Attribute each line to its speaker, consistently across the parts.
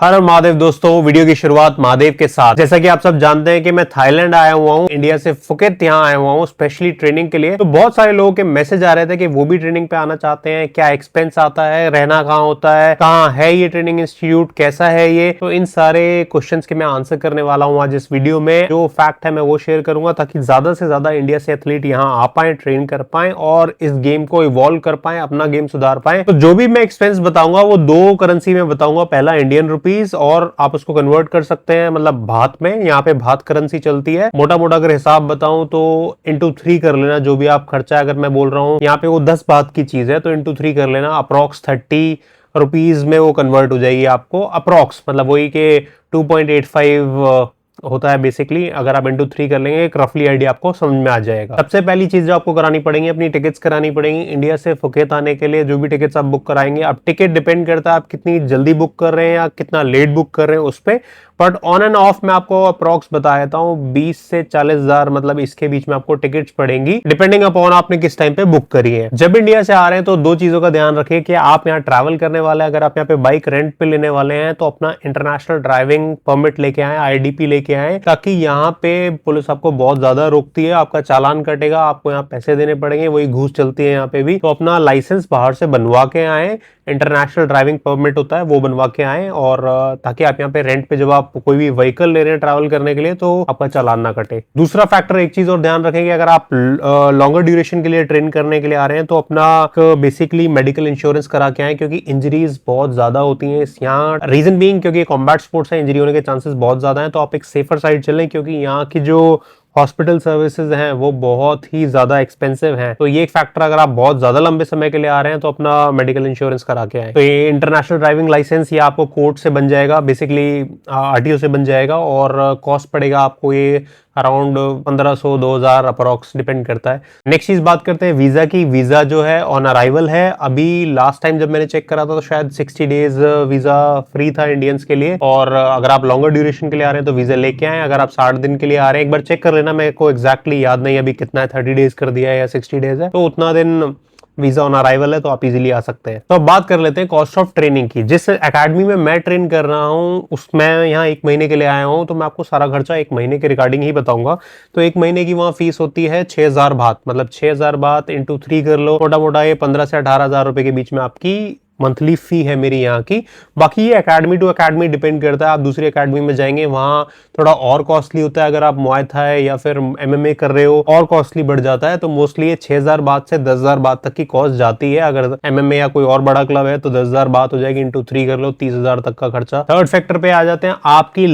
Speaker 1: हर महादेव दोस्तों, वीडियो की शुरुआत महादेव के साथ। जैसा कि आप सब जानते हैं कि मैं थाईलैंड आया हुआ हूँ, इंडिया से फुकेत यहाँ आया हुआ हूँ स्पेशली ट्रेनिंग के लिए। तो बहुत सारे लोगों के मैसेज आ रहे थे कि वो भी ट्रेनिंग पे आना चाहते हैं, क्या एक्सपेंस आता है, रहना कहाँ होता है, कहाँ है ये ट्रेनिंग इंस्टीट्यूट, कैसा है ये। तो इन सारे क्वेश्चंस के मैं आंसर करने वाला हूँ आज इस वीडियो में। जो फैक्ट है मैं वो शेयर करूंगा ताकि ज्यादा से ज्यादा इंडिया से एथलीट यहाँ आ पाए, ट्रेन कर पाए और इस गेम को इवॉल्व कर पाए, अपना गेम सुधार पाए। तो जो भी मैं एक्सपेंस बताऊंगा वो दो करेंसी में बताऊंगा। पहला इंडियन रुपीज और आप उसको कन्वर्ट कर सकते हैं मतलब भात में। यहाँ पे भात करेंसी चलती है। मोटा मोटा अगर हिसाब बताऊं तो इंटू 3 कर लेना जो भी आप खर्चा। अगर मैं बोल रहा हूँ यहाँ पे वो 10 बात की चीज है तो इंटू 3 कर लेना। अप्रोक्स 30 रुपीज में वो कन्वर्ट हो जाएगी आपको। अप्रोक्स मतलब वही के 2.85 होता है बेसिकली। अगर आप इंटू 3 कर लेंगे एक रफली आइडिया आपको समझ में आ जाएगा। सबसे पहली चीज जो आपको करानी पड़ेगी, अपनी टिकट्स करानी पड़ेंगी इंडिया से फुकेत आने के लिए। जो भी टिकट्स आप बुक कराएंगे, अब टिकट डिपेंड करता है आप कितनी जल्दी बुक कर रहे हैं या कितना लेट बुक कर रहे हैं उस पर। बट ऑन एंड ऑफ मैं आपको अप्रोक्स बता देता हूँ 20 से 40 हजार मतलब इसके बीच में आपको टिकट्स पड़ेंगी, डिपेंडिंग अपॉन आपने किस टाइम पे बुक करी है। जब इंडिया से आ रहे हैं तो दो चीजों का ध्यान रखिए कि आप यहाँ ट्रैवल करने वाले हैं, अगर आप यहाँ पे बाइक रेंट पे लेने वाले हैं तो अपना इंटरनेशनल ड्राइविंग परमिट लेके आए, आईडीपी लेके आए, ताकि यहाँ पे पुलिस आपको बहुत ज्यादा रोकती है, आपका चालान कटेगा, आपको यहाँ पैसे देने पड़ेंगे, वही घूस चलती है यहाँ पे भी। तो अपना लाइसेंस बाहर से बनवा के आए, इंटरनेशनल ड्राइविंग परमिट होता है वो बनवा के आए, और ताकि आप यहाँ पे रेंट पे जब आप कोई भी व्हीकल ले रहे हैं ट्रैवल करने के लिए तो आपका चालान ना कटे। दूसरा फैक्टर एक चीज और ध्यान रखेंगे, अगर आप लॉन्गर ड्यूरेशन के लिए ट्रेन करने के लिए आ रहे हैं तो अपना बेसिकली मेडिकल इंश्योरेंस करा के आए, क्योंकि इंजरीज बहुत ज्यादा होती हैं यहाँ। रीजन बीइंग क्योंकि कॉम्बैट स्पोर्ट्स है, इंजरी होने के चांसेस बहुत ज्यादा हैं। तो आप एक सेफर साइड चलें, क्योंकि यहाँ की जो हॉस्पिटल सर्विसेज हैं वो बहुत ही ज्यादा एक्सपेंसिव हैं। तो ये एक फैक्टर, अगर आप बहुत ज्यादा लंबे समय के लिए आ रहे हैं तो अपना मेडिकल इंश्योरेंस करा के आए। तो ये इंटरनेशनल ड्राइविंग लाइसेंस ये आपको कोर्ट से बन जाएगा, बेसिकली आरटीओ से बन जाएगा, और कॉस्ट पड़ेगा आपको ये अराउंड 1500 2000 अप्रोक्स, डिपेंड करता है। नेक्स्ट चीज बात करते हैं वीजा की। वीजा जो है ऑन अराइवल है। अभी लास्ट टाइम जब मैंने चेक करा था तो शायद 60 डेज वीजा फ्री था इंडियंस के लिए, और अगर आप लॉन्गर ड्यूरेशन के लिए आ रहे हैं तो वीजा लेके आए। अगर आप 60 दिन के लिए आ रहे हैं, एक बार चेक कर लेना, मेरे को एग्जैक्टली याद नहीं अभी कितना है, 30 डेज कर दिया है या 60 डेज है, तो उतना दिन वीजा ऑन अराइवल है तो आप इजीली आ सकते हैं। तो अब बात कर लेते हैं कॉस्ट ऑफ ट्रेनिंग की। जिस एकेडमी में मैं ट्रेन कर रहा हूँ उसमें यहाँ 1 महीने के लिए आया हूँ, तो मैं आपको सारा खर्चा 1 महीने के रिगार्डिंग ही बताऊंगा। तो 1 महीने की वहाँ फीस होती है 6000 बात, मतलब 6000 बात इंटू 3 कर लो, मोटा मोटा ये 15 से 18 हजार रुपए के बीच में आपकी मंथली फी है मेरी यहाँ की। बाकी ये एकेडमी टू एकेडमी डिपेंड करता है। आप दूसरी एकेडमी में जाएंगे वहाँ थोड़ा और कॉस्टली होता है। अगर आप मुआय थाई या फिर एमएमए कर रहे हो और कॉस्टली बढ़ जाता है। तो मोस्टली ये 6000 बात से 10,000 बात तक की कॉस्ट जाती है। अगर एमएमए या कोई और बड़ा क्लब है तो 10,000 बात हो जाएगी, इंटू 3 कर लो, 30,000 तक का खर्चा। थर्ड फैक्टर पे आ जाते हैं आपकी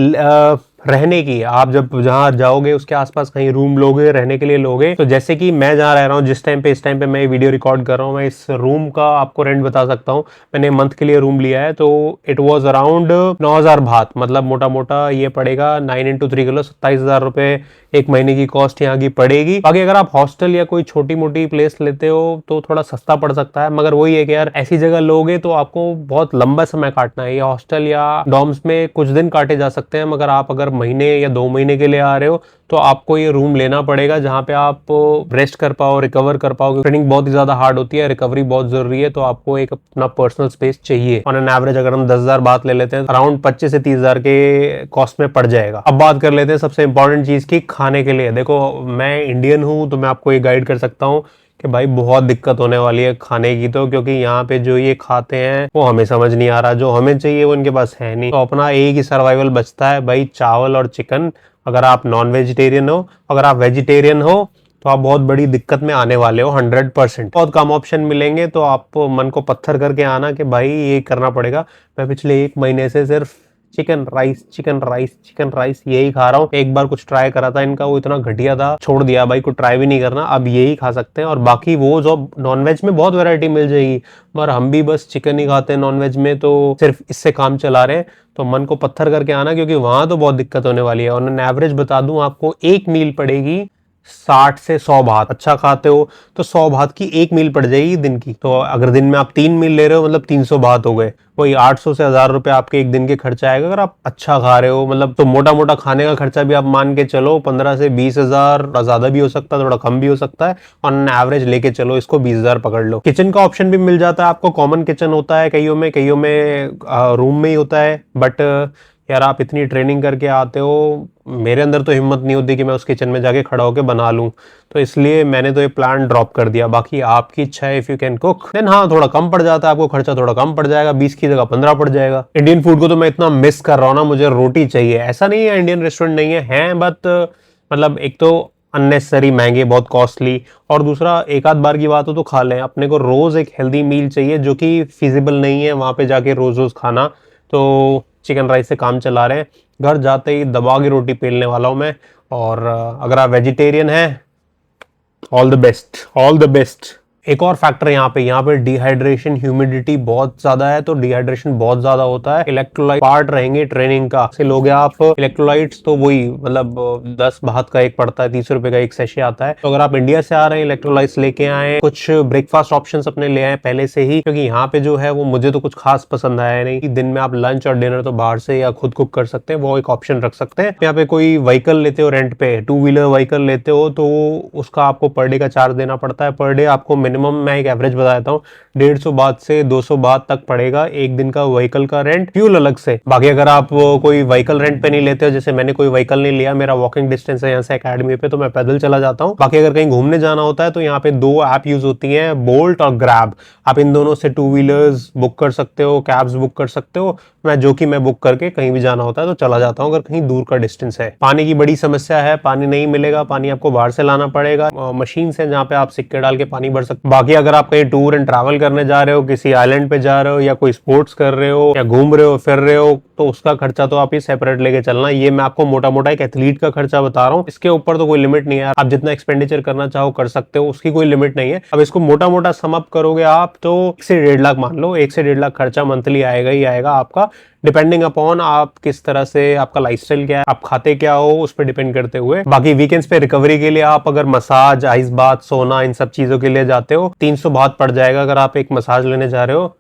Speaker 1: रहने की। आप जब जहां जाओगे उसके आसपास कहीं रूम लोगे, रहने के लिए लोगे। तो जैसे कि मैं जहां रह रहा हूँ जिस टाइम पे, इस टाइम पे मैं वीडियो रिकॉर्ड कर रहा हूँ, मैं इस रूम का आपको रेंट बता सकता हूँ। मैंने मंथ के लिए रूम लिया है तो इट वाज अराउंड 9000 बात, मतलब मोटा मोटा ये पड़ेगा 9 इंटू 3 किलो 27,000 रुपए 1 महीने की कॉस्ट यहाँ की पड़ेगी। बाकी अगर आप हॉस्टल या कोई छोटी मोटी प्लेस लेते हो तो थोड़ा सस्ता पड़ सकता है, मगर वही है कि यार ऐसी जगह लोगे तो आपको बहुत लंबा समय काटना है। ये हॉस्टल या डॉर्म्स में कुछ दिन काटे जा सकते हैं, मगर आप अगर महीने या 2 महीने के लिए आ रहे हो तो आपको ये रूम लेना पड़ेगा जहां पे आप रेस्ट कर पाओ, रिकवर कर पाओ। ट्रेनिंग बहुत ही ज्यादा हार्ड होती है, रिकवरी बहुत जरूरी है, तो आपको एक अपना पर्सनल स्पेस चाहिए। ऑन एन एवरेज अगर हम 10,000 बात ले लेते हैं अराउंड 25 से 30,000 के कॉस्ट में पड़ जाएगा। अब बात कर लेते हैं सबसे इंपॉर्टेंट चीज की, खाने के लिए। देखो मैं इंडियन हूं तो मैं आपको ये गाइड कर सकता हूँ कि भाई बहुत दिक्कत होने वाली है खाने की, तो क्योंकि यहाँ पे जो ये खाते हैं वो हमें समझ नहीं आ रहा, जो हमें चाहिए वो इनके पास है नहीं। तो अपना एक ही सर्वाइवल बचता है भाई, चावल और चिकन। अगर आप नॉन वेजिटेरियन हो, अगर आप वेजिटेरियन हो तो आप बहुत बड़ी दिक्कत में आने वाले हो 100%। बहुत कम ऑप्शन मिलेंगे, तो आप मन को पत्थर करके आना कि भाई ये करना पड़ेगा। मैं पिछले 1 महीने से सिर्फ chicken rice chicken rice chicken rice यही खा रहा हूँ। एक बार कुछ ट्राई करा था इनका, वो इतना घटिया था, छोड़ दिया भाई, कुछ ट्राई भी नहीं करना। अब यही खा सकते हैं, और बाकी वो जो नॉनवेज में बहुत वैरायटी मिल जाएगी, मगर हम भी बस चिकन ही खाते हैं नॉनवेज में, तो सिर्फ इससे काम चला रहे हैं। तो मन को पत्थर करके आना, क्योंकि वहां तो बहुत दिक्कत होने वाली है। ऑन एन एवरेज बता दूं आपको, एक मील पड़ेगी 60 से 100 भात अच्छा खाते हो तो 100 भात की एक मील पड़ जाएगी दिन की। तो अगर दिन में आप 3 मील ले रहे हो मतलब 300 भात हो गए, वही 800 से 1000 रुपए आपके एक दिन के खर्चा आएगा अगर आप अच्छा खा रहे हो। मतलब तो मोटा मोटा खाने का खर्चा भी आप मान के चलो 15 से 20 हजार, ज्यादा भी हो सकता है थोड़ा कम भी हो सकता है, ऑन एवरेज लेके चलो इसको 20 हजार पकड़ लो। किचन का ऑप्शन भी मिल जाता है आपको, कॉमन किचन होता है कईयों में रूम में ही होता है। बट यार आप इतनी ट्रेनिंग करके आते हो, मेरे अंदर तो हिम्मत नहीं होती कि मैं उस किचन में जाके खड़ा होकर बना लूं, तो इसलिए मैंने तो ये प्लान ड्रॉप कर दिया। बाकी आपकी इच्छा है, if you can cook then हाँ थोड़ा कम पड़ जाता है आपको खर्चा, थोड़ा कम पड़ जाएगा, 20 की जगह 15 पड़ जाएगा। इंडियन फूड को तो मैं इतना मिस कर रहा हूँ ना, मुझे रोटी चाहिए। ऐसा नहीं है इंडियन रेस्टोरेंट नहीं है बट मतलब एक तो अननेसेसरी महंगे, बहुत कॉस्टली, और दूसरा एक आध बार की बात हो तो खा लें। अपने को रोज एक हेल्दी मील चाहिए जो कि फिजिबल नहीं है वहां पे जाके रोज रोज खाना। तो चिकन राइस से काम चला रहे हैं, घर जाते ही दबा के रोटी पेलने वाला हूं मैं। और अगर आप वेजिटेरियन हैं, all the best, all the best. एक और फैक्टर यहाँ पे डिहाइड्रेशन, ह्यूमिडिटी बहुत ज्यादा है, तो डिहाइड्रेशन बहुत ज्यादा होता है। इलेक्ट्रोलाइट पार्ट रहेंगे ट्रेनिंग का, से लोगे आप इलेक्ट्रोलाइट्स तो वही मतलब 10 भात का एक पड़ता है, 30 रुपए का एक सेशे आता है। तो अगर आप इंडिया से आ रहे हैं इलेक्ट्रोलाइट्स लेके आए, कुछ ब्रेकफास्ट ऑप्शन अपने ले आए पहले से ही, क्योंकि यहाँ पे जो है वो मुझे तो कुछ खास पसंद आया नहीं कि दिन में आप लंच और डिनर तो बाहर से या खुद कुक कर सकते हैं, वो एक ऑप्शन रख सकते हैं। यहाँ पे कोई व्हीकल लेते हो रेंट पे, 2 व्हीलर व्हीकल लेते हो तो उसका आपको पर डे का चार्ज देना पड़ता है। पर डे आपको मिनिमम मैं एक एवरेज बताता हूँ 150 बात से 200 बात तक पड़ेगा एक दिन का व्हीकल का रेंट, फ्यूल अलग से। बाकी अगर आप कोई व्हीकल रेंट पे नहीं लेते हो, जैसे मैंने कोई व्हीकल नहीं लिया, मेरा वॉकिंग डिस्टेंस है यहाँ से एकेडमी पे, तो मैं पैदल चला जाता हूँ। बाकी अगर कहीं घूमने जाना होता है तो यहाँ पे 2 ऐप यूज होती है, बोल्ट और ग्रैब। आप इन दोनों से 2 व्हीलर्स बुक कर सकते हो, कैब्स बुक कर सकते हो। मैं बुक करके कहीं भी जाना होता है तो चला जाता हूँ अगर कहीं दूर का डिस्टेंस है। पानी की बड़ी समस्या है, पानी नहीं मिलेगा, पानी आपको बाहर से लाना पड़ेगा। मशीन से जहाँ पे आप सिक्के डाल के पानी भर सकते। बाकी अगर आप कहीं टूर एंड ट्रैवल करने जा रहे हो, किसी आइलैंड पे जा रहे हो, या कोई स्पोर्ट्स कर रहे हो, या घूम रहे हो फिर रहे हो, तो उसका खर्चा तो आप ही सेपरेट लेके चलना। ये मैं आपको मोटा मोटा एक एथलीट का खर्चा बता रहा हूँ, इसके ऊपर तो कोई लिमिट नहीं है, आप जितना एक्सपेंडिचर करना चाहो कर सकते हो, उसकी कोई लिमिट नहीं है। अब इसको मोटा मोटा सम अप करोगे आप तो 1 से 1.5 लाख मान लो, 1 से 1.5 लाख खर्चा मंथली आएगा ही आएगा आपका, डिपेंडिंग अपॉन आप किस तरह से, आपका लाइफस्टाइल क्या है, आप खाते क्या हो, उस पर डिपेंड करते हुए। बाकी वीकेंड्स पे रिकवरी के लिए आप अगर मसाज, आइस बाथ, सोना, इन सब चीजों के लिए जाते हो 300 बात पड़ जाएगा अगर आप एक मसाज लेने जा रहे हो।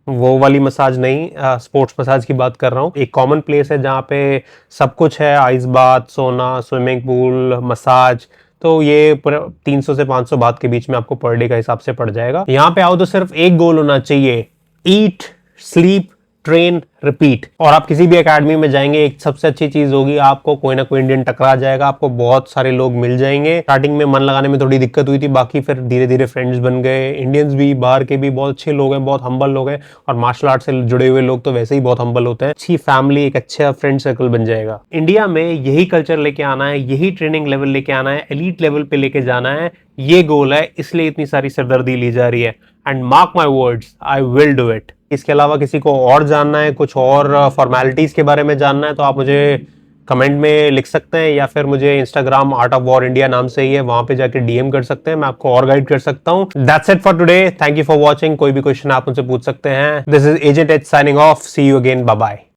Speaker 1: वो वाली मसाज नहीं, स्पोर्ट्स मसाज की बात कर रहा हूँ। एक कॉमन प्लेस है जहाँ पे सब कुछ है, आइस बाथ, सोना, स्विमिंग पूल, मसाज, तो ये 300 से 500 बात के बीच में आपको पर डे का हिसाब से पड़ जाएगा। यहाँ पे आओ तो सिर्फ एक गोल होना चाहिए, ईट, स्लीप, ट्रेन, रिपीट। और आप किसी भी एकेडमी में जाएंगे, एक सबसे अच्छी चीज होगी, आपको कोई ना कोई इंडियन टकरा जाएगा, आपको बहुत सारे लोग मिल जाएंगे। स्टार्टिंग में मन लगाने में थोड़ी दिक्कत हुई थी, बाकी फिर धीरे धीरे फ्रेंड्स बन गए। इंडियंस भी, बाहर के भी बहुत अच्छे लोग हैं, बहुत हम्बल लोग हैं, और मार्शल आर्ट से जुड़े हुए लोग तो वैसे ही बहुत हम्बल होते हैं। अच्छी फैमिली, एक अच्छा फ्रेंड सर्कल बन जाएगा। इंडिया में यही कल्चर लेके आना है, यही ट्रेनिंग लेवल लेके आना है, एलीट लेवल पे लेके जाना है, ये गोल है, इसलिए इतनी सारी सरदर्दी ली जा रही है। And mark my words, I will do it. इसके अलावा किसी को और जानना है, कुछ और फॉर्मेलिटीज के बारे में जानना है, तो आप मुझे कमेंट में लिख सकते हैं, या फिर मुझे Instagram art of war India नाम से ही है, वहां पे जाके डीएम कर सकते हैं, मैं आपको और गाइड कर सकता हूं। That's it for today, thank you for watching. कोई भी क्वेश्चन आप मुझसे पूछ सकते हैं। This is agent H signing off, see you again, bye bye.